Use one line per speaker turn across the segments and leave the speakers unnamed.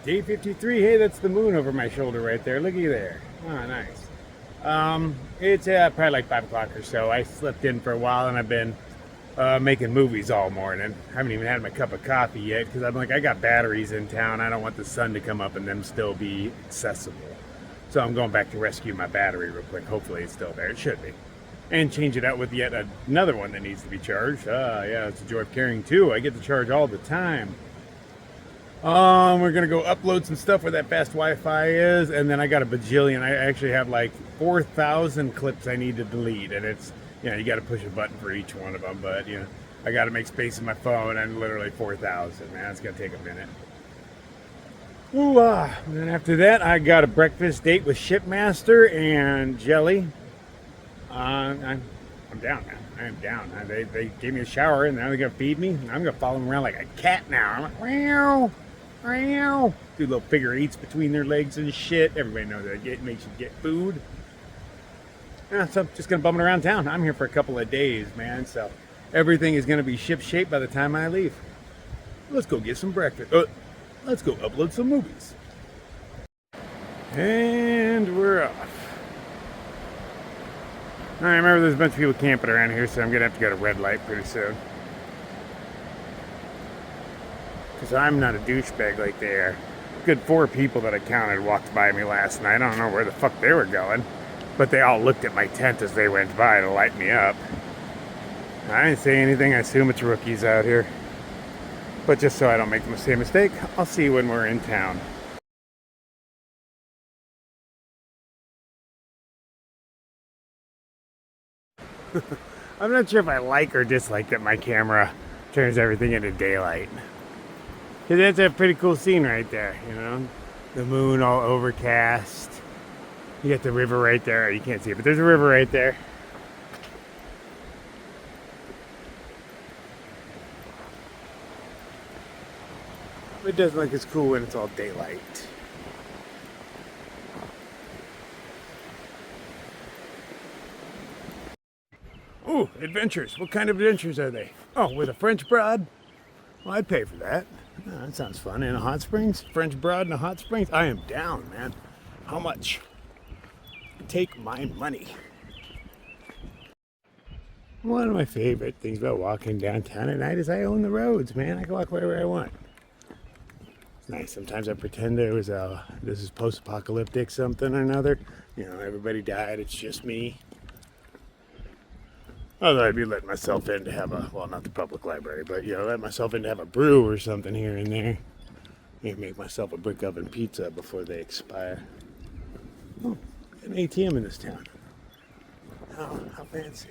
Day 53. Hey, that's the moon over my shoulder right there. Looky there. Oh, nice. It's probably like 5 o'clock or so. I slept in for a while and I've been making movies all morning. I haven't even had my cup of coffee yet because I'm like, I got batteries in town. I don't want the sun to come up and them still be accessible. So I'm going back to rescue my battery real quick. Hopefully it's still there. It should be. And change it out with yet another one that needs to be charged. Yeah, it's a joy of carrying two. I get to charge all the time. We're gonna go upload some stuff where that fast Wi-Fi is, and then I got a bajillion. I actually have like 4,000 clips I need to delete, and it's, you know, you got to push a button for each one of them. But you know, I got to make space in my phone, and literally 4,000. Man, it's gonna take a minute. Ooh, and then after that, I got a breakfast date with Shipmaster and Jelly. I'm down, man. I am down. They gave me a shower, and now they're gonna feed me. I'm gonna follow them around like a cat now. I'm like, meow. Do little figure eights between their legs and shit. Everybody knows that it makes you get food. Yeah, so I'm just gonna bum it around town. I'm here for a couple of days, man. So everything is gonna be ship shape by the time I leave. Let's go get some breakfast. Let's go upload some movies. And we're off. All right, remember there's a bunch of people camping around here, so I'm gonna have to go to red light pretty soon. Because I'm not a douchebag like they are. Good 4 people that I counted walked by me last night. I don't know where the fuck they were going. But they all looked at my tent as they went by to light me up. I didn't say anything. I assume it's rookies out here. But just so I don't make the same mistake, I'll see you when we're in town. I'm not sure if I like or dislike that my camera turns everything into daylight. Because that's a pretty cool scene right there, you know? The moon all overcast. You got the river right there. You can't see it, but there's a river right there. It doesn't look as cool when it's all daylight. Ooh, adventures. What kind of adventures are they? Oh, with a French broad? Well, I'd pay for that. Oh, that sounds fun. In a hot springs? French broad in a hot springs? I am down, man. How much? Take my money. One of my favorite things about walking downtown at night is I own the roads, man. I can walk wherever I want. It's nice. Sometimes I pretend this is post-apocalyptic something or another. You know, everybody died. It's just me. Although I'd be letting myself in to have not the public library, but, you know, let myself in to have a brew or something here and there. Maybe make myself a brick oven pizza before they expire. Oh, an ATM in this town. Oh, how fancy.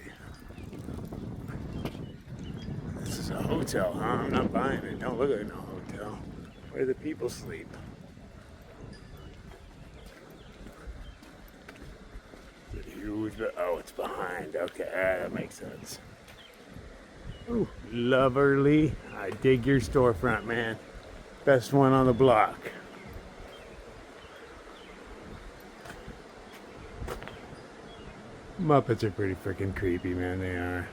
This is a hotel, huh? I'm not buying it. Don't look like no hotel. Where the people sleep. Oh, it's behind. Okay, that makes sense. Ooh, Loverly. I dig your storefront, man. Best one on the block. Muppets are pretty freaking creepy, man. They are.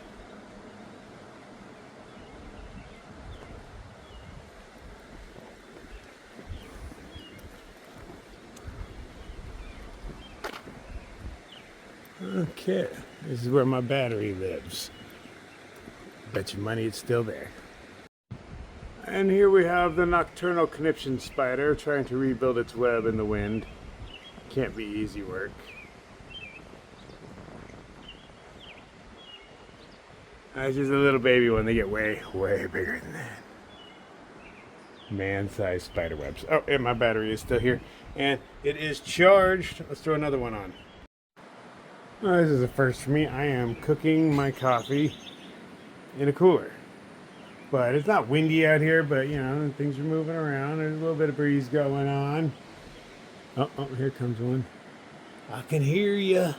Okay, this is where my battery lives. Bet you money it's still there. And here we have the nocturnal conniption spider trying to rebuild its web in the wind. Can't be easy work. It's just a little baby one. They get way, way bigger than that. Man-sized spider webs. Oh, and my battery is still here. And it is charged. Let's throw another one on. Oh, this is a first for me. I am cooking my coffee in a cooler. But it's not windy out here, but, you know, things are moving around. There's a little bit of breeze going on. Oh, here comes one. I can hear you.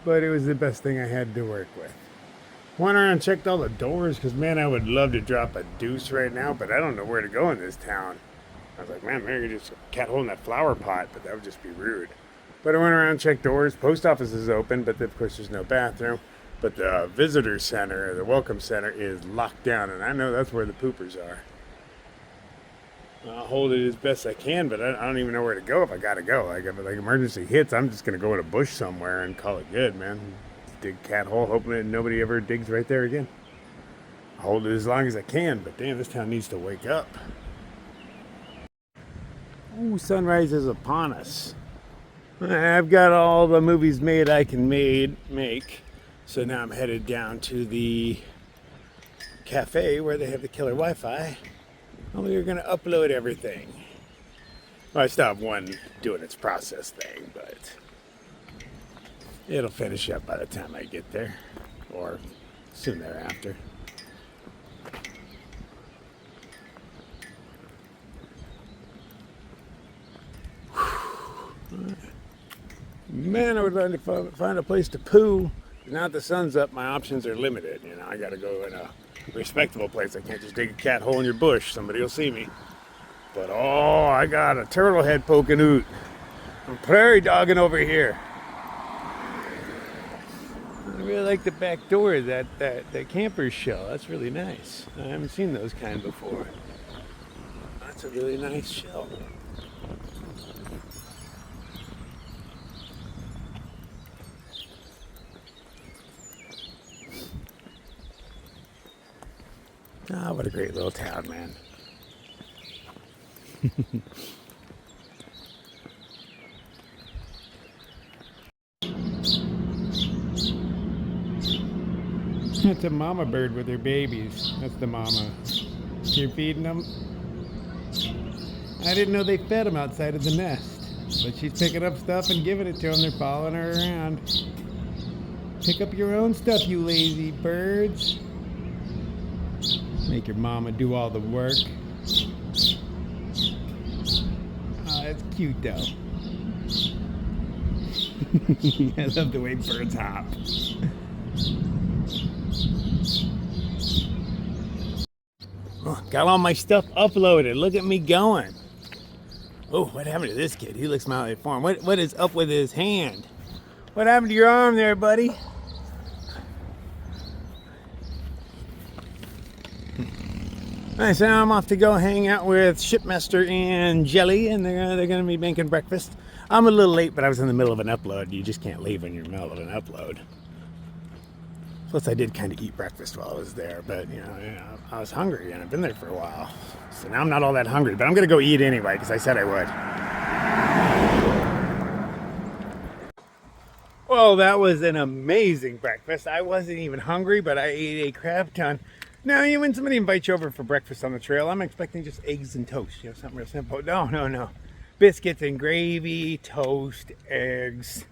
But it was the best thing I had to work with. Went around and checked all the doors, because, man, I would love to drop a deuce right now, but I don't know where to go in this town. I was like, man, maybe I could just cat hole in that flower pot, but that would just be rude. But I went around and checked doors. Post office is open, but of course there's no bathroom. But the visitor center, the welcome center, is locked down, and I know that's where the poopers are. I'll hold it as best I can, but I don't even know where to go if I gotta go. Like if like emergency hits, I'm just gonna go in a bush somewhere and call it good, man. Dig a cat hole, hoping that nobody ever digs right there again. I'll hold it as long as I can, but damn, this town needs to wake up. Ooh, sunrise is upon us. I've got all the movies made I can make. So now I'm headed down to the cafe where they have the killer Wi-Fi. And we're gonna upload everything. Well, I still have one doing its process thing, but it'll finish up by the time I get there, or soon thereafter. Man, I would like to find a place to poo. Now that the sun's up, my options are limited. You know, I gotta go in a respectable place. I can't just dig a cat hole in your bush. Somebody will see me. But oh, I got a turtle head poking out. I'm prairie dogging over here. I really like the back door of that camper shell. That's really nice. I haven't seen those kind before. That's a really nice shell. Ah, what a great little town, man. It's a mama bird with her babies. That's the mama. You're feeding them? I didn't know they fed them outside of the nest. But she's picking up stuff and giving it to them. They're following her around. Pick up your own stuff, you lazy birds. Make your mama do all the work. Oh, that's cute though. I love the way birds hop. Oh, got all my stuff uploaded. Look at me going. Oh, what happened to this kid? He looks mildly deformed. What is up with his hand? What happened to your arm there, buddy? Alright, so now I'm off to go hang out with Shipmaster and Jelly, and they're going to be making breakfast. I'm a little late, but I was in the middle of an upload. You just can't leave when you're in the middle of an upload. Plus, I did kind of eat breakfast while I was there, but, you know, I was hungry, and I've been there for a while. So now I'm not all that hungry, but I'm going to go eat anyway, because I said I would. Well, that was an amazing breakfast. I wasn't even hungry, but I ate a crap ton. Now, when somebody invites you over for breakfast on the trail, I'm expecting just eggs and toast, you know, something real simple. No. Biscuits and gravy, toast, eggs,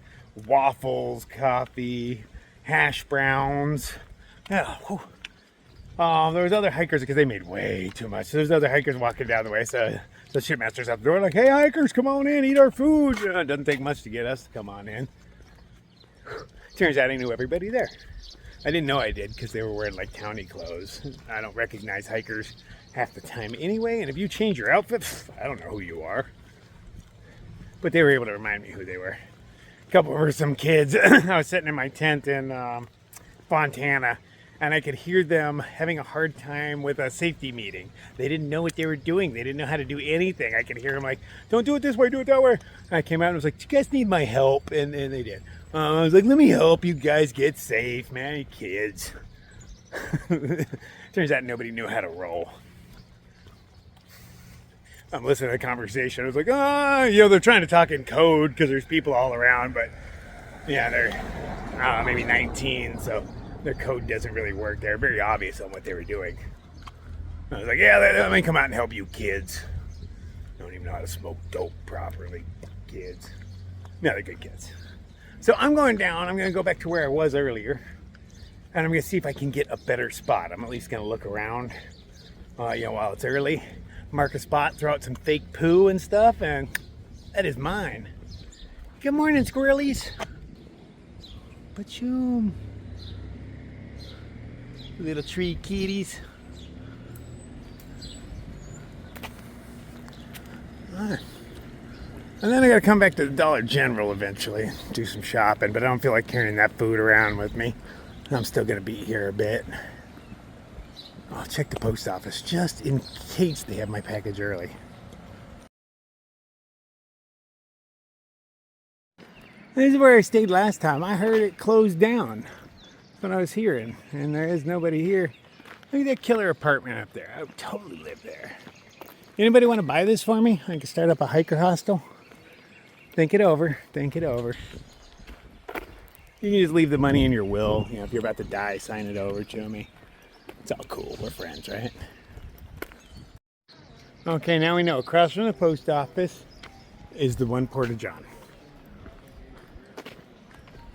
waffles, coffee, hash browns. Yeah. There was other hikers because they made way too much. So there's other hikers walking down the way. So the shipmaster's out the door like, hey, hikers, come on in, eat our food. It doesn't take much to get us to come on in. Turns out I knew everybody there. I didn't know I did because they were wearing like towny clothes. I don't recognize hikers half the time anyway, and if you change your outfit, I don't know who you are. But they were able to remind me who they were. A couple were some kids. I was sitting in my tent in Fontana, and I could hear them having a hard time with a safety meeting. They didn't know what they were doing. They didn't know how to do anything. I could hear them like, don't do it this way, do it that way. And I came out and was like, do you guys need my help? And they did. I was like, let me help you guys get safe, man, you kids. Turns out nobody knew how to roll. I'm listening to the conversation. I was like, they're trying to talk in code because there's people all around, but yeah, they're maybe 19, so their code doesn't really work. They're very obvious on what they were doing. I was like, yeah, let me come out and help you kids. Don't even know how to smoke dope properly, kids. No, they're good kids. So I'm going down. I'm going to go back to where I was earlier, and I'm going to see if I can get a better spot. I'm at least going to look around, while it's early, mark a spot, throw out some fake poo and stuff, and that is mine. Good morning, squirrelies. Pachoom. Little tree kitties. And then I gotta come back to the Dollar General eventually, do some shopping, but I don't feel like carrying that food around with me. I'm still gonna be here a bit. I'll check the post office just in case they have my package early. This is where I stayed last time. I heard it closed down. That's what I was hearing. And there is nobody here. Look at that killer apartment up there. I would totally live there. Anybody want to buy this for me? I can start up a hiker hostel. Think it over. Think it over. You can just leave the money in your will. You know, if you're about to die, sign it over to me. It's all cool. We're friends, right? Okay, now we know. Across from the post office is the one Porta-John.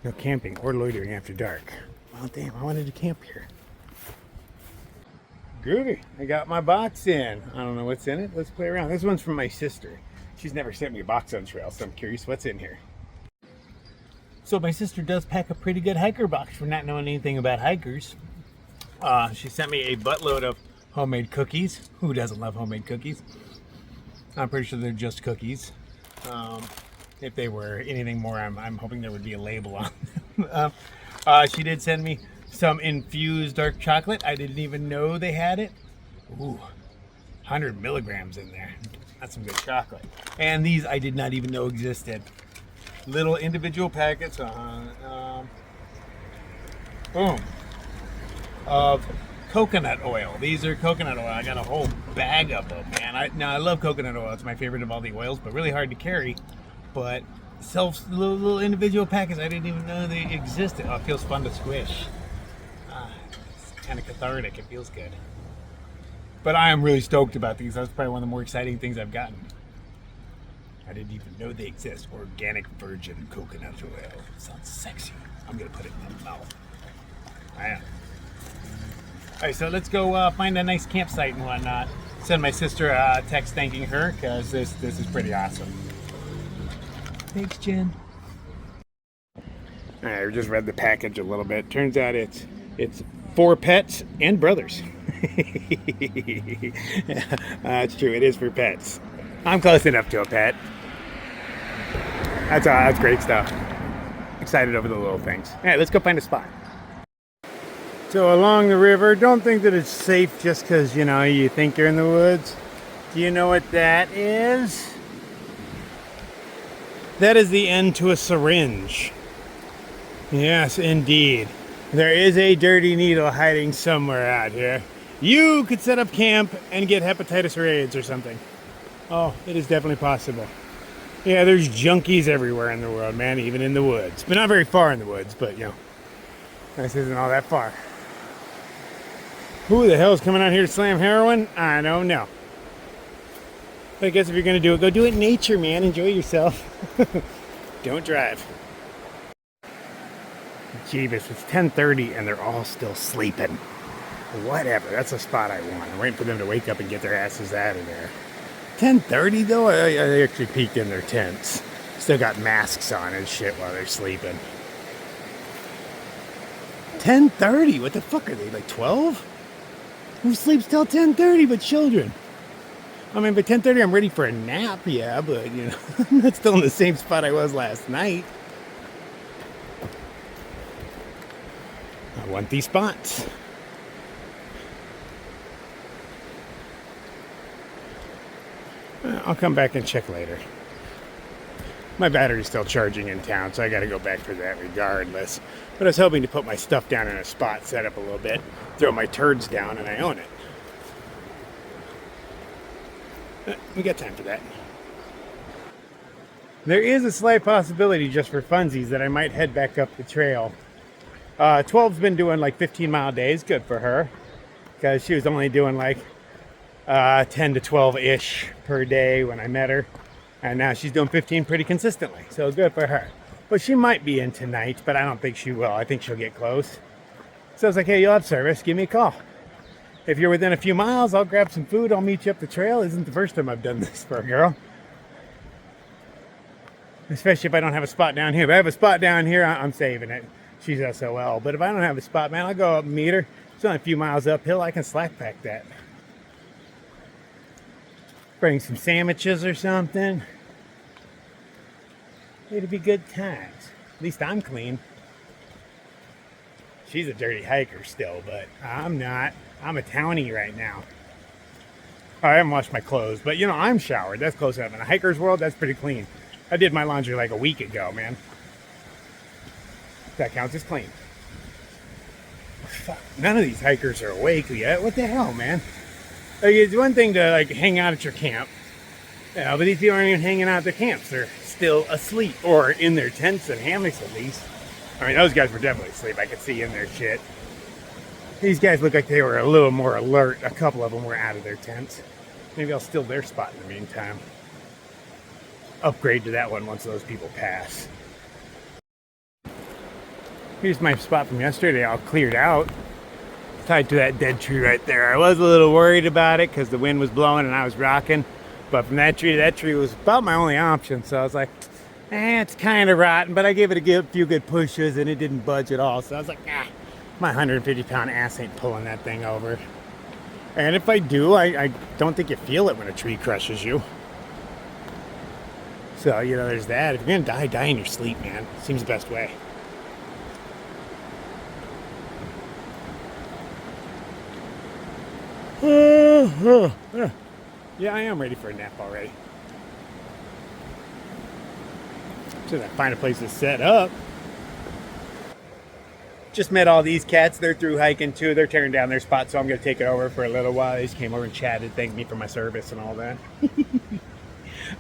No camping or loitering after dark. Well, damn, I wanted to camp here. Groovy. I got my box in. I don't know what's in it. Let's play around. This one's from my sister. She's never sent me a box on trail, so I'm curious what's in here. So my sister does pack a pretty good hiker box for not knowing anything about hikers. She sent me a buttload of homemade cookies. Who doesn't love homemade cookies? I'm pretty sure they're just cookies. If they were anything more, I'm hoping there would be a label on them. She did send me some infused dark chocolate. I didn't even know they had it. Ooh, 100 milligrams in there. That's some good chocolate. And these I did not even know existed. Little individual packets boom, of coconut oil. These are coconut oil. I got a whole bag of them, man. I love coconut oil. It's my favorite of all the oils, but really hard to carry. But little individual packets, I didn't even know they existed. Oh, it feels fun to squish. It's kind of cathartic. It feels good. But I am really stoked about these. That's probably one of the more exciting things I've gotten. I didn't even know they exist. Organic virgin coconut oil. Sounds sexy. I'm going to put it in my mouth. I am. All right, so let's go find a nice campsite and whatnot. Send my sister a text thanking her because this is pretty awesome. Thanks, Jen. All right, we just read the package a little bit. Turns out it's for pets and brothers. That's true. It is for pets. I'm close enough to a pet. That's great stuff. Excited over the little things. All right, let's go find a spot. So along the river, don't think that it's safe just because, you know, you think you're in the woods. Do you know what that is? That is the end to a syringe. Yes, indeed. There is a dirty needle hiding somewhere out here. You could set up camp and get hepatitis or AIDS or something. Oh, it is definitely possible. Yeah, there's junkies everywhere in the world, man, even in the woods. But not very far in the woods, but, you know, this isn't all that far. Who the hell's coming out here to slam heroin? I don't know. But I guess if you're going to do it, go do it in nature, man. Enjoy yourself. Don't drive. Jeebus, it's 10:30 and they're all still sleeping. Whatever, that's a spot I want. I'm waiting for them to wake up and get their asses out of there. 10:30 though? I actually peeked in their tents. Still got masks on and shit while they're sleeping. 10:30? What the fuck are they, like 12? Who sleeps till 10:30 but children? I mean, by 10:30 I'm ready for a nap, yeah, but, you know, I'm not still in the same spot I was last night. I want these spots. I'll come back and check later. My battery's still charging in town, so I gotta go back for that regardless. But I was hoping to put my stuff down in a spot, set up a little bit, throw my turds down, and I own it. We got time for that. There is a slight possibility, just for funsies, that I might head back up the trail. 12's been doing like 15-mile days. Good for her, because she was only doing like 10 to 12-ish per day when I met her. And now she's doing 15 pretty consistently. So good for her. But she might be in tonight, but I don't think she will. I think she'll get close. So I was like, hey, you'll have service. Give me a call. If you're within a few miles, I'll grab some food. I'll meet you up the trail. Isn't the first time I've done this for a girl. Especially if I don't have a spot down here. If I have a spot down here, I'm saving it. She's SOL. But if I don't have a spot, man, I'll go up and meet her. It's only a few miles uphill. I can slack pack that. Bring some sandwiches or something. It'll be good times. At least I'm clean. She's a dirty hiker still, but I'm not. I'm a townie right now. I haven't washed my clothes, but you know, I'm showered. That's close enough. In a hiker's world, that's pretty clean. I did my laundry like a week ago, man. That counts as clean. Fuck, none of these hikers are awake yet. What the hell, man? Like, it's one thing to like hang out at your camp, but these people aren't even hanging out at their camps. They're still asleep, or in their tents and hammocks at least. I mean, those guys were definitely asleep. I could see in their shit. These guys look like they were a little more alert. A couple of them were out of their tents. Maybe I'll steal their spot in the meantime. Upgrade to that one once those people pass. Here's my spot from yesterday, all cleared out. Tied to that dead tree right there. I was a little worried about it because the wind was blowing and I was rocking. But from that tree to that tree was about my only option. So I was like, it's kind of rotten. But I gave it a few good pushes and it didn't budge at all. So I was like, my 150-pound ass ain't pulling that thing over. And if I do, I don't think you feel it when a tree crushes you. So, you know, there's that. If you're going to die in your sleep, man. Seems the best way. Yeah, I am ready for a nap already. Should I find a place to set up? Just met all these cats. They're through hiking too. They're tearing down their spot, so I'm going to take it over for a little while. They just came over and chatted, thanked me for my service and all that.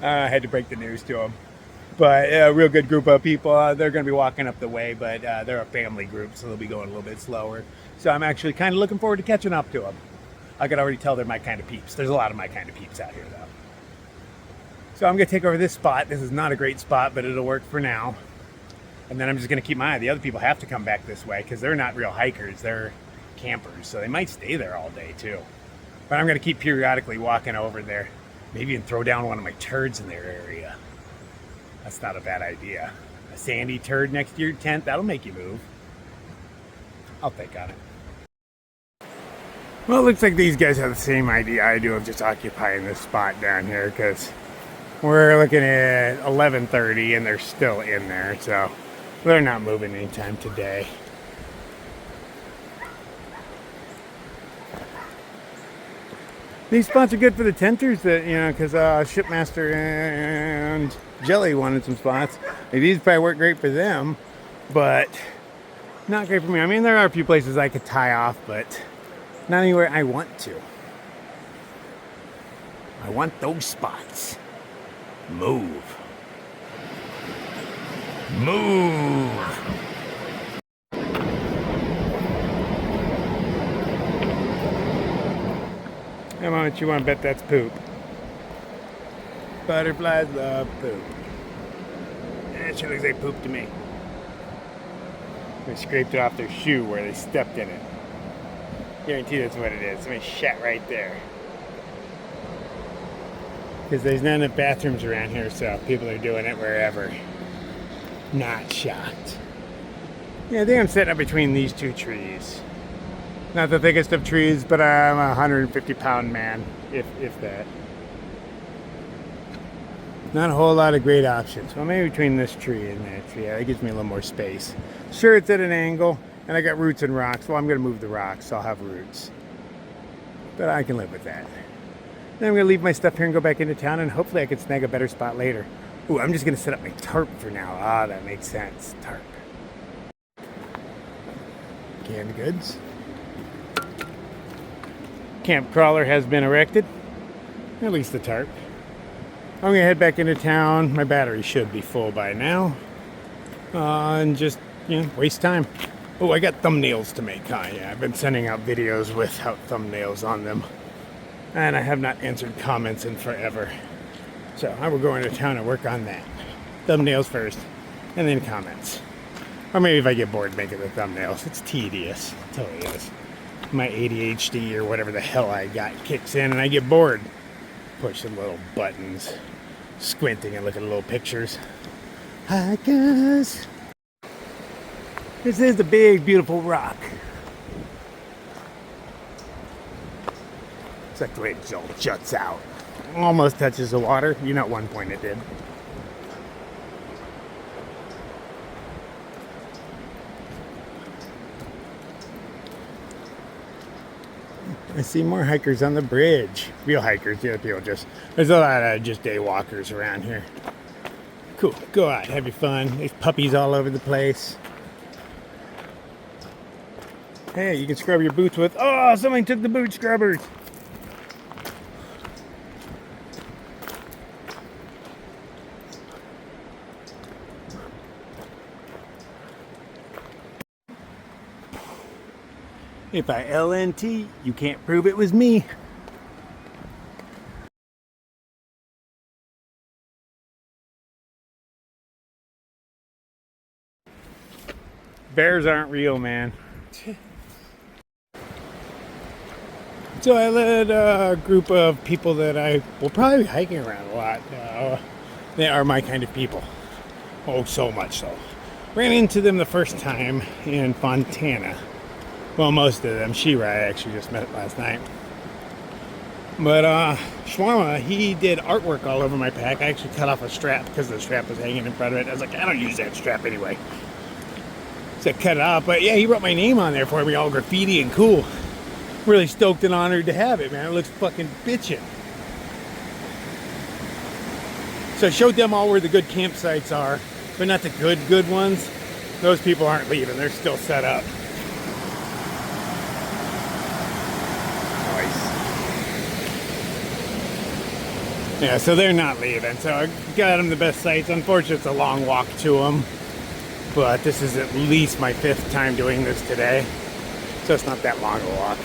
I had to break the news to them. But a real good group of people. They're going to be walking up the way, but they're a family group, so they'll be going a little bit slower. So I'm actually kind of looking forward to catching up to them. I can already tell they're my kind of peeps. There's a lot of my kind of peeps out here, though. So I'm going to take over this spot. This is not a great spot, but it'll work for now. And then I'm just going to keep my eye. The other people have to come back this way because they're not real hikers. They're campers, so they might stay there all day, too. But I'm going to keep periodically walking over there. Maybe even throw down one of my turds in their area. That's not a bad idea. A sandy turd next to your tent, that'll make you move. I'll think on it. Well, it looks like these guys have the same idea I do of just occupying this spot down here because we're looking at 11:30 and they're still in there, so they're not moving anytime today. These spots are good for the tenters, that because Shipmaster and Jelly wanted some spots. Like, these probably work great for them, but not great for me. I mean, there are a few places I could tie off, but not anywhere I want to. I want those spots. Move. Move. How much you want to bet that's poop? Butterflies love poop. It sure looks like poop to me. They scraped it off their shoe where they stepped in it. Guarantee that's what it is. Somebody shat right there. Because there's not enough bathrooms around here, so people are doing it wherever. Not shocked. Yeah, I think I'm sitting up between these two trees. Not the thickest of trees, but I'm a 150-pound man, if that. Not a whole lot of great options. Well, maybe between this tree and that tree. Yeah, that gives me a little more space. Sure, it's at an angle, and I got roots and rocks. Well, I'm going to move the rocks, so I'll have roots. But I can live with that. Then I'm going to leave my stuff here and go back into town, and hopefully I can snag a better spot later. Ooh, I'm just going to set up my tarp for now. Ah, that makes sense. Tarp. Canned goods. Camp crawler has been erected. At least the tarp. I'm going to head back into town. My battery should be full by now. And just, waste time. Oh, I got thumbnails to make, huh? Yeah, I've been sending out videos without thumbnails on them. And I have not answered comments in forever. So I will go into town and work on that. Thumbnails first, and then comments. Or maybe if I get bored making the thumbnails. It's tedious. It totally is. My ADHD or whatever the hell I got kicks in and I get bored. Push some little buttons. Squinting and looking at little pictures. Hi guys. This is the big beautiful rock. It's like the way it all juts out. Almost touches the water. At one point it did. I see more hikers on the bridge. Real hikers, people there's a lot of just day walkers around here. Cool, go out, have your fun. There's puppies all over the place. Hey, you can scrub your boots with. Oh, somebody took the boot scrubbers. If I LNT, you can't prove it was me. Bears aren't real, man. So I led a group of people that I will probably be hiking around a lot. They are my kind of people. Oh, so much so. Ran into them the first time in Fontana. Well, most of them. Shira I actually just met last night. But Shwama, he did artwork all over my pack. I actually cut off a strap because the strap was hanging in front of it. I was like, I don't use that strap anyway. So I cut it off. But yeah, he wrote my name on there for me, all graffiti and cool. Really stoked and honored to have it, man. It looks fucking bitchin'. So I showed them all where the good campsites are, but not the good ones. Those people aren't leaving. They're still set up. Nice. Yeah, so they're not leaving. So I got them the best sites. Unfortunately, it's a long walk to them. But this is at least my 5th time doing this today. So it's not that long a walk.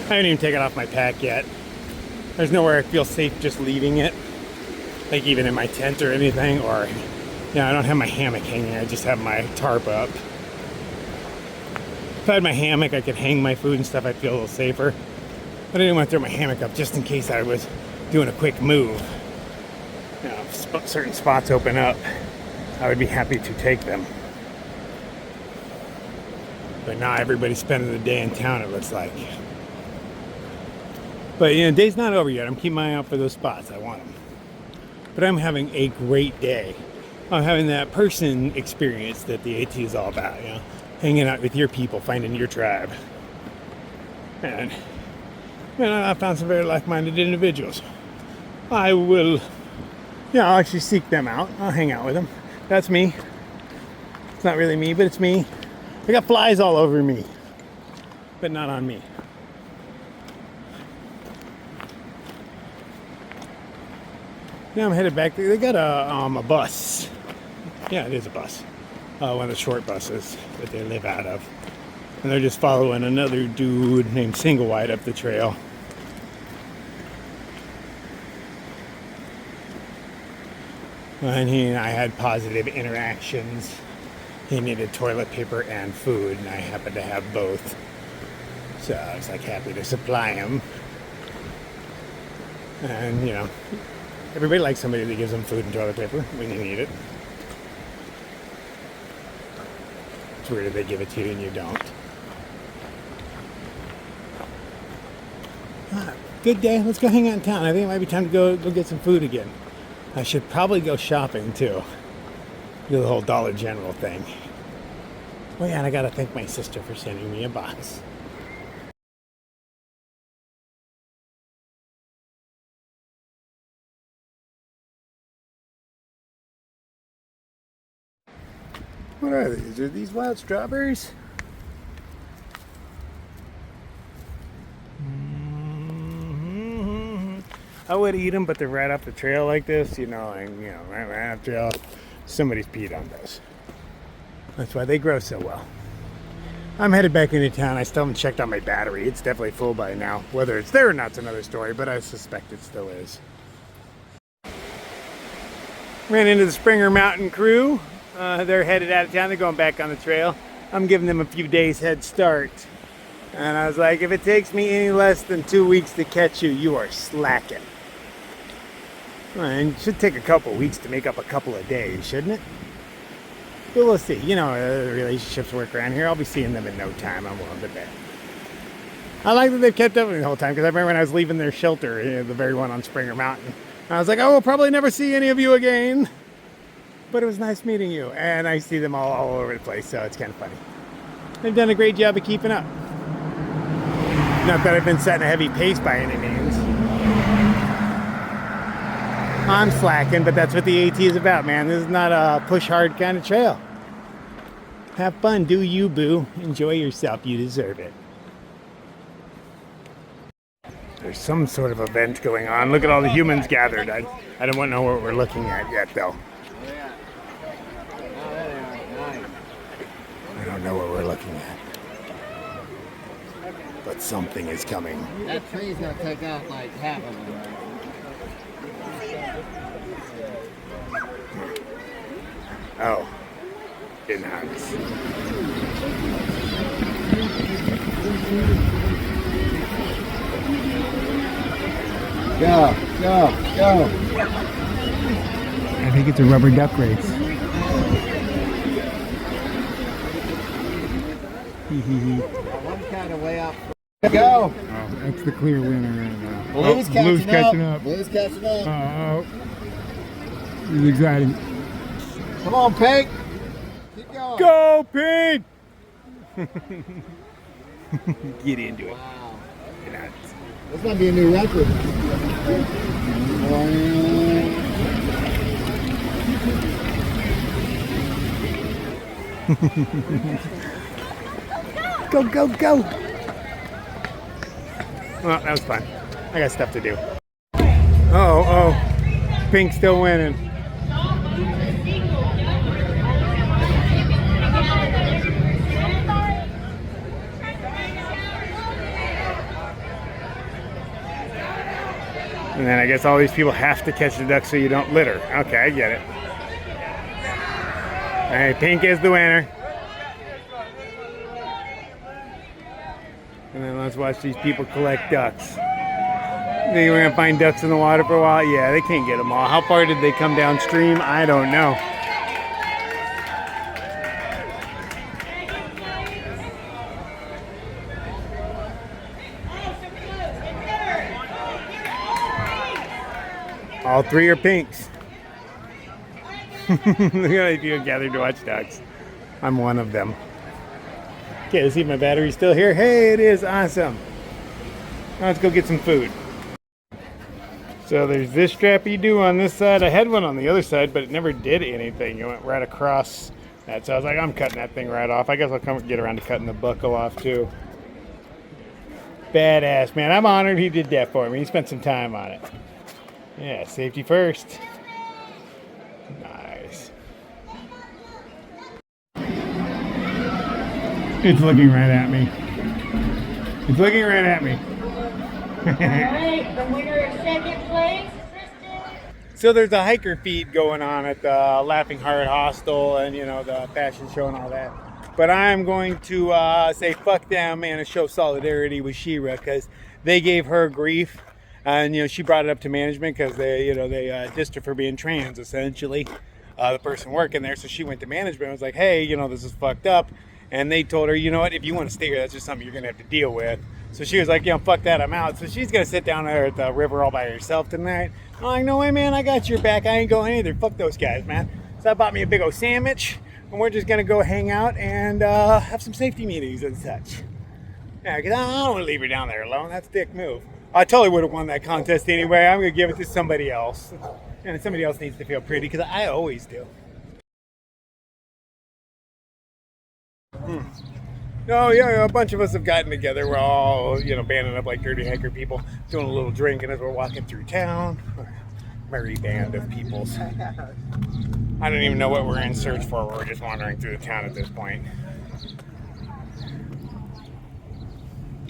I haven't even taken off my pack yet. There's nowhere I feel safe just leaving it. Like even in my tent or anything. Or, I don't have my hammock hanging. I just have my tarp up. If I had my hammock, I could hang my food and stuff. I'd feel a little safer. But I didn't want to throw my hammock up just in case I was doing a quick move. If certain spots open up, I would be happy to take them. But now everybody's spending the day in town, it looks like. But day's not over yet. I'm keeping my eye out for those spots. I want them. But I'm having a great day. I'm having that person experience that the AT is all about, hanging out with your people, finding your tribe. And I found some very like-minded individuals. I will, I'll actually seek them out. I'll hang out with them. That's me. It's not really me, but it's me. I got flies all over me, but not on me. Now I'm headed back. They got a bus. Yeah, it is a bus. One of the short buses that they live out of. And they're just following another dude named Singlewhite up the trail. And he and I had positive interactions. He needed toilet paper and food, and I happened to have both. So I was like happy to supply him. And everybody likes somebody that gives them food and toilet paper when you need it. It's weird if they give it to you and you don't. Good day. Let's go hang out in town. I think it might be time to go get some food again. I should probably go shopping too. Do the whole Dollar General thing. Oh yeah, and I gotta thank my sister for sending me a box. What are these? Are these wild strawberries? I would eat them, but they're right off the trail like this, right off the trail. Somebody's peed on those. That's why they grow so well. I'm headed back into town. I still haven't checked on my battery. It's definitely full by now. Whether it's there or not's another story, but I suspect it still is. Ran into the Springer Mountain crew. They're headed out of town. They're going back on the trail. I'm giving them a few days head start. And I was like, if it takes me any less than 2 weeks to catch you, you are slacking. And it should take a couple weeks to make up a couple of days, shouldn't it? But we'll see. Relationships work around here. I'll be seeing them in no time. I'm willing to bet. I like that they've kept up with me the whole time, because I remember when I was leaving their shelter, the very one on Springer Mountain, I was like, oh, we'll probably never see any of you again. But it was nice meeting you. And I see them all over the place, so it's kind of funny. They've done a great job of keeping up. Not that I've been setting a heavy pace by any means. I'm slacking, but that's what the AT is about, man. This is not a push hard kind of trail. Have fun, do you, boo. Enjoy yourself, you deserve it. There's some sort of event going on. Look at all the humans gathered. I don't know what we're looking at yet, though. I don't know what we're looking at. But something is coming.
That tree's gonna take out like half of them.
Oh. In house.
Go.
I think it's a rubber duck race.
One kind of way up. Go.
Oh, that's the clear winner right now.
Blue's
catching up.
Blue's catching up.
Oh, this is exciting.
Come on, Pink. Keep going.
Go, Pink! Get into it.
Wow.
Get
This might be a new record.
Go, go, go! Well, that was fun. I got stuff to do. Oh, Pink's still winning. And then I guess all these people have to catch the duck so you don't litter. Okay, I get it. All right, Pink is the winner. And then let's watch these people collect ducks. Think we're gonna find ducks in the water for a while? Yeah, they can't get them all. How far did they come downstream? I don't know. All three are pinks. Look at all these people gathered to watch ducks. I'm one of them. Okay, let's see if my battery's still here. Hey, it is. Awesome. Now let's go get some food. So there's this strappy do on this side. I had one on the other side, but it never did anything. It went right across that. So I was like, I'm cutting that thing right off. I guess I'll come get around to cutting the buckle off too. Badass, man. I'm honored he did that for me. He spent some time on it. Yeah, safety first. Nice. It's looking right at me. It's looking right at me.
Alright, the winner of second place, Kristen.
So there's a hiker feed going on at the Laughing Heart Hostel and, you know, the fashion show and all that. But I'm going to say fuck them and show solidarity with Shira because they gave her grief. And, you know, she brought it up to management because they dissed her for being trans, essentially, the person working there. So she went to management and was like, hey, you know, this is fucked up. And they told her, you know what, if you want to stay here, that's just something you're going to have to deal with. So she was like, you know, fuck that, I'm out. So she's going to sit down there at the river all by herself tonight. I'm like, no way, man, I got your back. I ain't going either. Fuck those guys, man. So I bought me a big old sandwich. And we're just going to go hang out and have some safety meetings and such. Yeah, because I don't want to leave her down there alone. That's a dick move. I totally would have won that contest anyway. I'm going to give it to somebody else. And somebody else needs to feel pretty because I always do. No, yeah, a bunch of us have gotten together. We're all, you know, banding up like dirty hiker people, doing a little drinking as we're walking through town. Merry band of peoples. I don't even know what we're in search for. We're just wandering through the town at this point.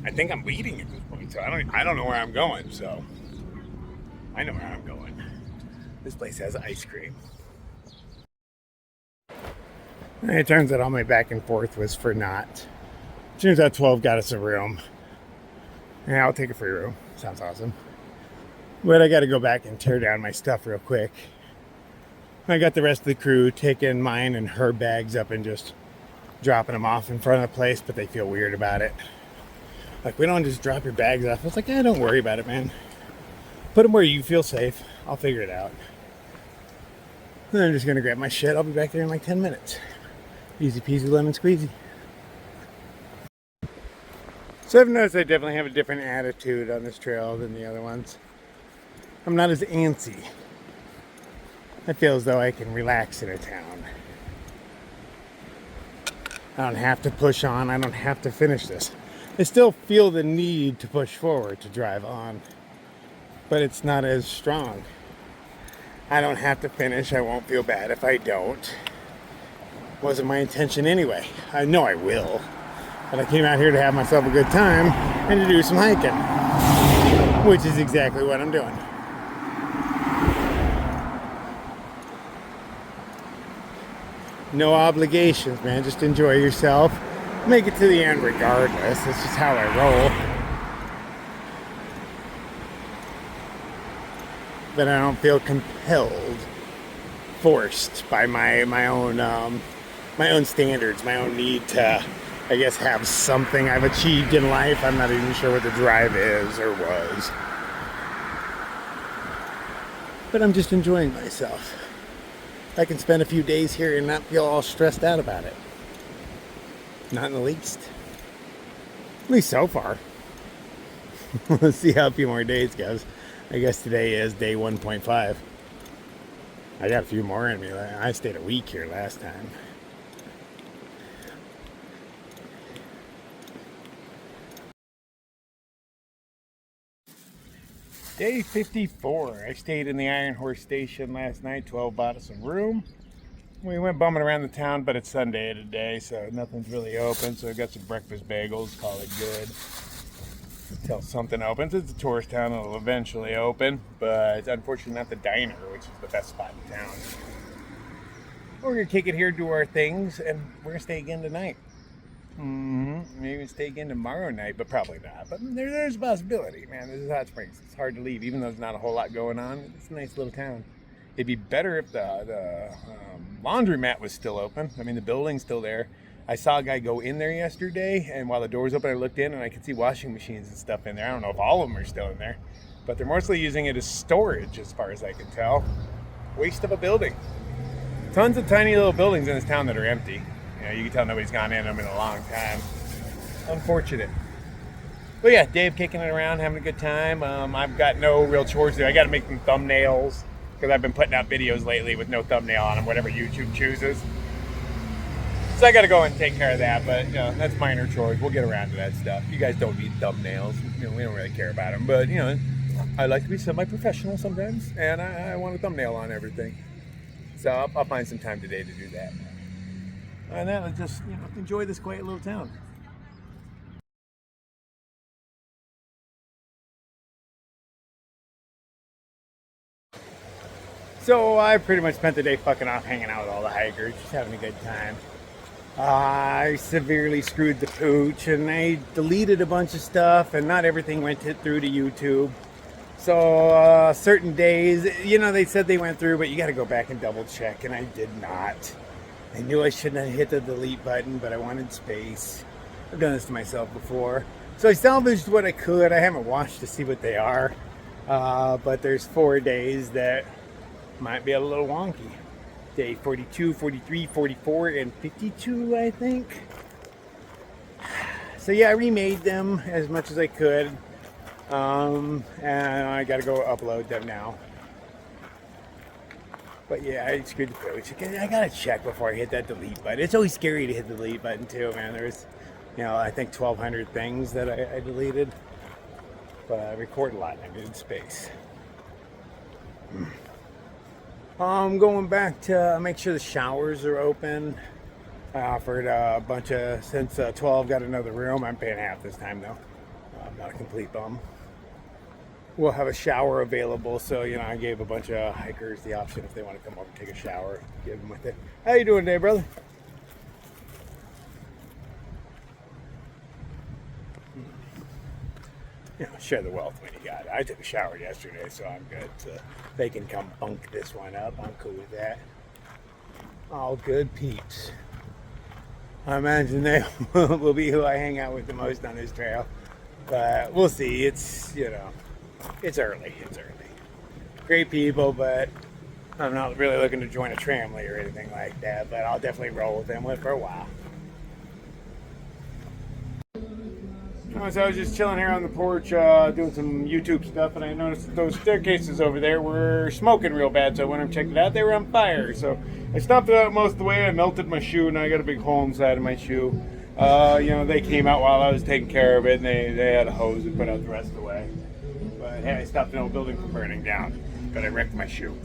I think I'm leading at this point, so I don't know where I'm going, so I know where I'm going. This place has ice cream. And it turns out all my back and forth was for naught. Turns out 12 got us a room. Yeah, I'll take a free room. Sounds awesome. But I got to go back and tear down my stuff real quick. I got the rest of the crew taking mine and her bags up and just dropping them off in front of the place, but they feel weird about it. Like, we don't just drop your bags off. I was like, yeah, don't worry about it, man. Put them where you feel safe. I'll figure it out. And then I'm just going to grab my shit. I'll be back there in like 10 minutes. Easy peasy lemon squeezy. So I've noticed I definitely have a different attitude on this trail than the other ones. I'm not as antsy. I feel as though I can relax in a town. I don't have to push on. I don't have to finish this. I still feel the need to push forward to drive on, but it's not as strong. I don't have to finish. I won't feel bad if I don't. Wasn't my intention anyway. I know I will, but I came out here to have myself a good time and to do some hiking, which is exactly what I'm doing. No obligations, man. Just enjoy yourself. Make it to the end regardless. That's just how I roll. But I don't feel compelled, forced by my own standards, my own need to, I guess, have something I've achieved in life. I'm not even sure what the drive is or was. But I'm just enjoying myself. I can spend a few days here and not feel all stressed out about it. Not in the least. At least so far. Let's see how a few more days goes. I guess today is day 1.5. I got a few more in me. I stayed a week here last time. Day 54. I stayed in the Iron Horse Station last night. 12 bought us some room. We went bumming around the town, but it's Sunday today, so nothing's really open. So I got some breakfast bagels, call it good. Until something opens. It's a tourist town, it'll eventually open, but unfortunately not the diner, which is the best spot in town. We're gonna kick it here, do our things, and we're gonna stay again tonight. Maybe stay again tomorrow night, but probably not. But there's a possibility, man. This is Hot Springs. It's hard to leave, even though there's not a whole lot going on. It's a nice little town. It'd be better if the laundromat was still open. I mean, the building's still there. I saw a guy go in there yesterday, and while the door was open, I looked in and I could see washing machines and stuff in there. I don't know if all of them are still in there, but they're mostly using it as storage, as far as I can tell. Waste of a building. Tons of tiny little buildings in this town that are empty. You know, you can tell nobody's gone in them in a long time. Unfortunate. But yeah, Dave kicking it around, having a good time. I've got no real chores to do. I got to make some thumbnails because I've been putting out videos lately with no thumbnail on them, whatever YouTube chooses. So I got to go and take care of that, but you know, that's minor chores. We'll get around to that stuff. You guys don't need thumbnails. You know, we don't really care about them, but you know, I like to be semi-professional sometimes, and I want a thumbnail on everything. So I'll find some time today to do that. And then I'll just enjoy this quiet little town. So I pretty much spent the day fucking off hanging out with all the hikers, just having a good time. I severely screwed the pooch and I deleted a bunch of stuff and not everything went through to YouTube. So certain days, they said they went through, but you got to go back and double check, and I did not. I knew I shouldn't have hit the delete button, but I wanted space. I've done this to myself before. So I salvaged what I could. I haven't watched to see what they are, but there's 4 days that might be a little wonky. Day 42, 43, 44, and 52, I think. So yeah, I remade them as much as I could. And I gotta go upload them now. But yeah, I screwed the pooch. I gotta check before I hit that delete button. It's always scary to hit the delete button too, man. There's, I think 1,200 things that I deleted. But I record a lot and I needed space. I'm going back to make sure the showers are open. I offered a bunch of, since 12 got another room, I'm paying half this time though. I'm not a complete bum. We'll have a shower available, so I gave a bunch of hikers the option if they want to come over and take a shower, give them with it. How you doing today, brother? Share the wealth when you got it. I took a shower yesterday, so I'm good. So they can come bunk this one up. I'm cool with that. All good peeps. I imagine they will be who I hang out with the most on this trail. But we'll see. It's, it's early. It's early. Great people, but I'm not really looking to join a tramley or anything like that. But I'll definitely roll with them for a while. So I was just chilling here on the porch, doing some YouTube stuff, and I noticed that those staircases over there were smoking real bad. So I went and checked it out. They were on fire. So I stomped it out most of the way. I melted my shoe. Now I got a big hole inside of my shoe. They came out while I was taking care of it, and they had a hose and put out the rest of the way. But hey, I stopped an old building from burning down, but I wrecked my shoe.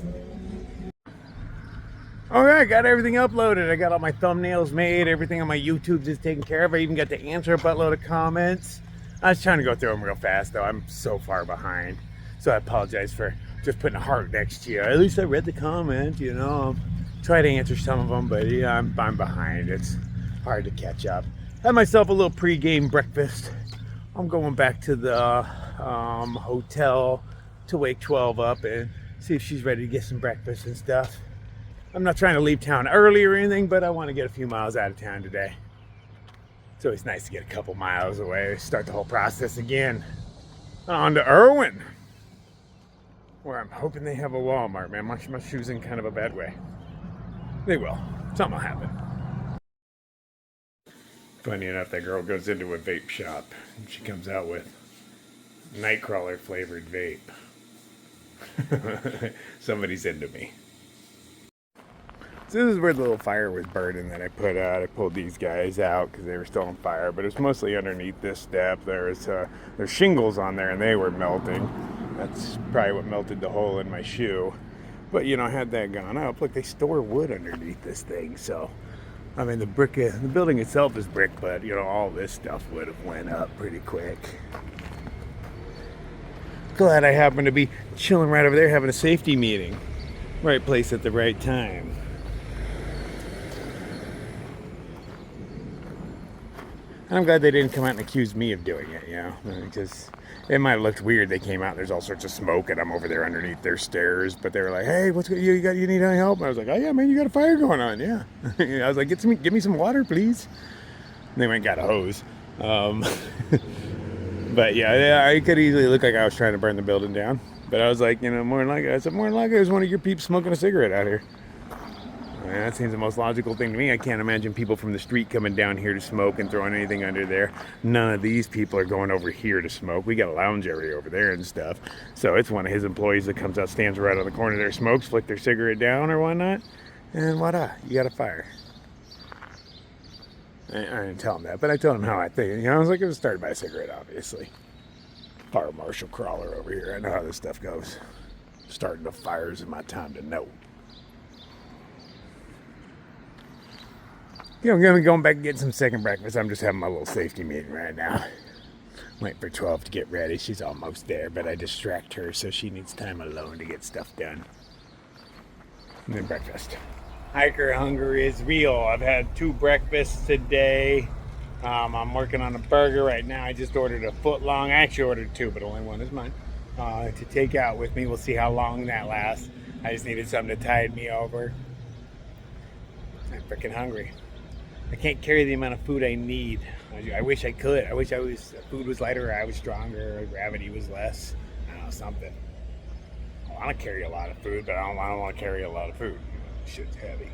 All right, got everything uploaded. I got all my thumbnails made. Everything on my YouTube is taken care of. I even got to answer a buttload of comments. I was trying to go through them real fast, though. I'm so far behind. So I apologize for just putting a heart next to you. At least I read the comment, I'll try to answer some of them, but yeah, I'm behind. It's hard to catch up. Had myself a little pre-game breakfast. I'm going back to the hotel to wake 12 up and see if she's ready to get some breakfast and stuff. I'm not trying to leave town early or anything, but I want to get a few miles out of town today. It's always nice to get a couple miles away, start the whole process again. On to Irwin, where I'm hoping they have a Walmart, man. My shoe's in kind of a bad way. They will. Something will happen. Funny enough, that girl goes into a vape shop and she comes out with TheNightCrawler flavored vape. Somebody's into me. So this is where the little fire was burning that I put out. I pulled these guys out because they were still on fire, but it's mostly underneath this step. There's shingles on there and they were melting. That's probably what melted the hole in my shoe. But had that gone up, look, they store wood underneath this thing. So, I mean, the building itself is brick, but all this stuff would have went up pretty quick. Glad I happened to be chilling right over there having a safety meeting. Right place at the right time. And I'm glad they didn't come out and accuse me of doing it, because it might have looked weird. They came out, there's all sorts of smoke, and I'm over there underneath their stairs. But they were like, "Hey, what's good? You need any help?" And I was like, "Oh yeah, man, you got a fire going on, yeah." I was like, "Give me some water, please." And they went and got a hose. But yeah, I could easily look like I was trying to burn the building down. But I was like, more than likely, it was one of your peeps smoking a cigarette out here. And that seems the most logical thing to me. I can't imagine people from the street coming down here to smoke and throwing anything under there. None of these people are going over here to smoke. We got a lounge area over there and stuff. So it's one of his employees that comes out, stands right on the corner there, smokes, flick their cigarette down or whatnot, and voila, you got a fire. I didn't tell him that, but I told him how I think. I was like, it was started by a cigarette, obviously. Fire marshal crawler over here. I know how this stuff goes. Starting the fires in my time to know. I'm going to be going back and getting some second breakfast. I'm just having my little safety meeting right now. Waiting for 12 to get ready. She's almost there, but I distract her, so she needs time alone to get stuff done. And then breakfast. Hiker hunger is real. I've had 2 breakfasts today. I'm working on a burger right now. I just ordered a foot long. I actually ordered 2, but only one is mine. To take out with me. We'll see how long that lasts. I just needed something to tide me over. I'm freaking hungry. I can't carry the amount of food I need. I wish I could. I wish food was lighter, or I was stronger, or gravity was less. I don't know, something. I want to carry a lot of food, but I don't want to carry a lot of food. Shit's heavy.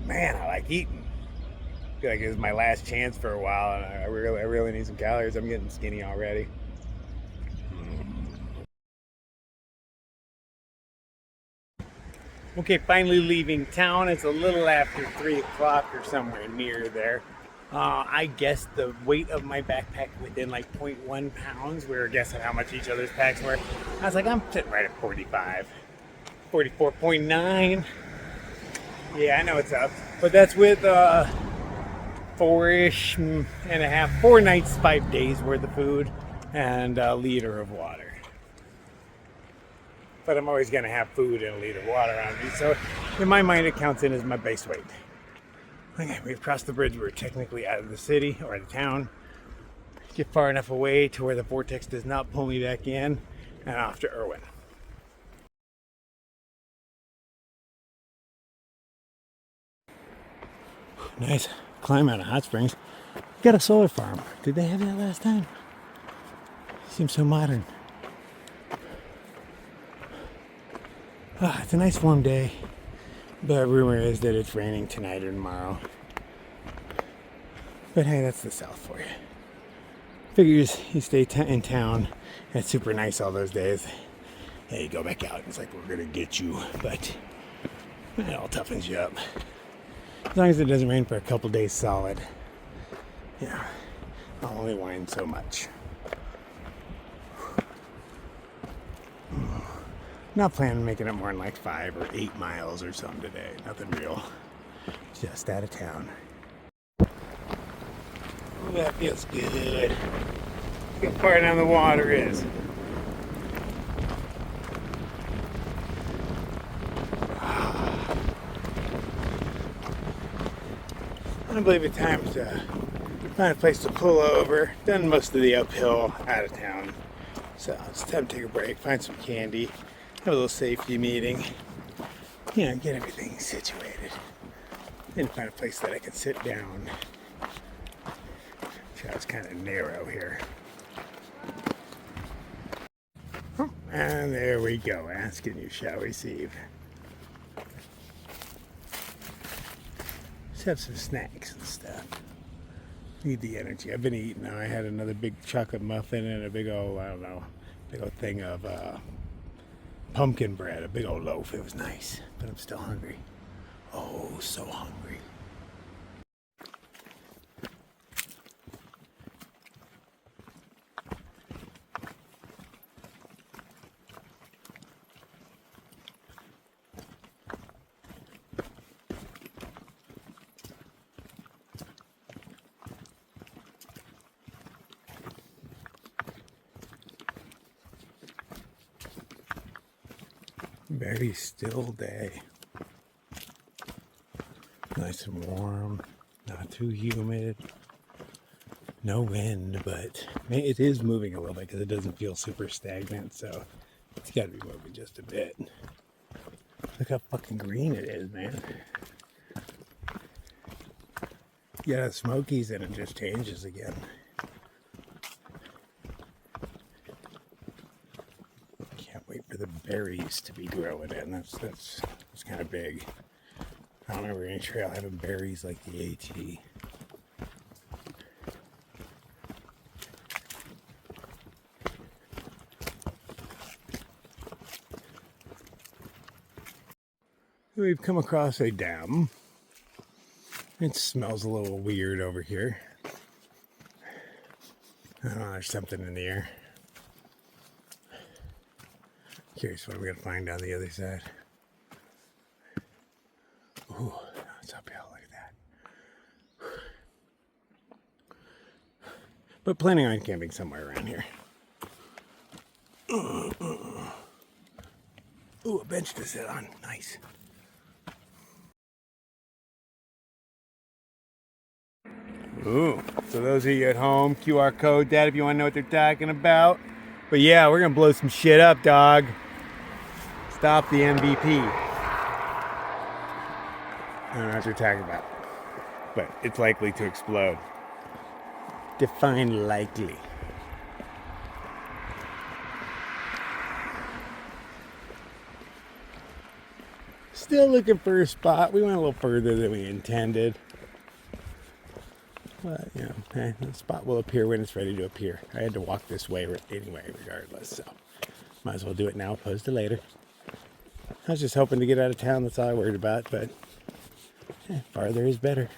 Man, I like eating. I feel like this is my last chance for a while, and I really need some calories. I'm getting skinny already. Okay, finally leaving town. It's a little after 3 o'clock or somewhere near there. I guessed the weight of my backpack within like 0.1 pounds. We were guessing how much each other's packs were. I was like, I'm sitting right at 45. 44.9. Yeah, I know it's up. But that's with 4 nights, 5 days worth of food and a liter of water. But I'm always going to have food and a liter of water on me. So in my mind, it counts in as my base weight. Okay, we've crossed the bridge. We're technically out of the city or the town. Get far enough away to where the vortex does not pull me back in, and off to Irwin. Nice climb out of Hot Springs. Got a solar farm. Did they have that last time? Seems so modern. It's a nice warm day, but rumor is that it's raining tonight or tomorrow. But hey, that's the South for you. Figures you stay in town, and it's super nice all those days. Hey, you go back out. It's like, we're gonna get you, but it all toughens you up. As long as it doesn't rain for a couple days solid. Yeah, I'll only whine so much. Not planning on making it more than like 5 or 8 miles or something today. Nothing real. Just out of town. Oh, that feels good. Good part on the water is. I believe it's time to find a place to pull over. Done most of the uphill out of town. So it's time to take a break, find some candy, have a little safety meeting. You know, get everything situated. And find a place that I can sit down. So it's kind of narrow here. And there we go. Asking you shall receive. Let's have some snacks and stuff. Need the energy. I've been eating now. I had another big chocolate muffin and a big old, I don't know, big old thing of pumpkin bread, a big old loaf. It was nice, but I'm still hungry. Oh, so hungry. Very still day. Nice and warm, not too humid. No wind, but it is moving a little bit because it doesn't feel super stagnant, so it's got to be moving just a bit. Look how fucking green it is, man. Yeah, the Smokies and it just changes again. Wait for the berries to be growing in. That's kind of big. I don't remember any trail having berries like the AT. We've come across a dam. It smells a little weird over here. I don't know, there's something in the air. Curious what we're gonna find on the other side. Ooh, it's uphill like that. But planning on camping somewhere around here. Ooh, a bench to sit on. Nice. Ooh, so those of you at home, QR code that if you want to know what they're talking about. But yeah, we're gonna blow some shit up, dog. Stop the MVP. I don't know what you're talking about, but it's likely to explode. Define likely. Still looking for a spot. We went a little further than we intended. But, you know, the spot will appear when it's ready to appear. I had to walk this way anyway, regardless, so might as well do it now opposed to later. I was just hoping to get out of town, that's all I worried about, but farther is better.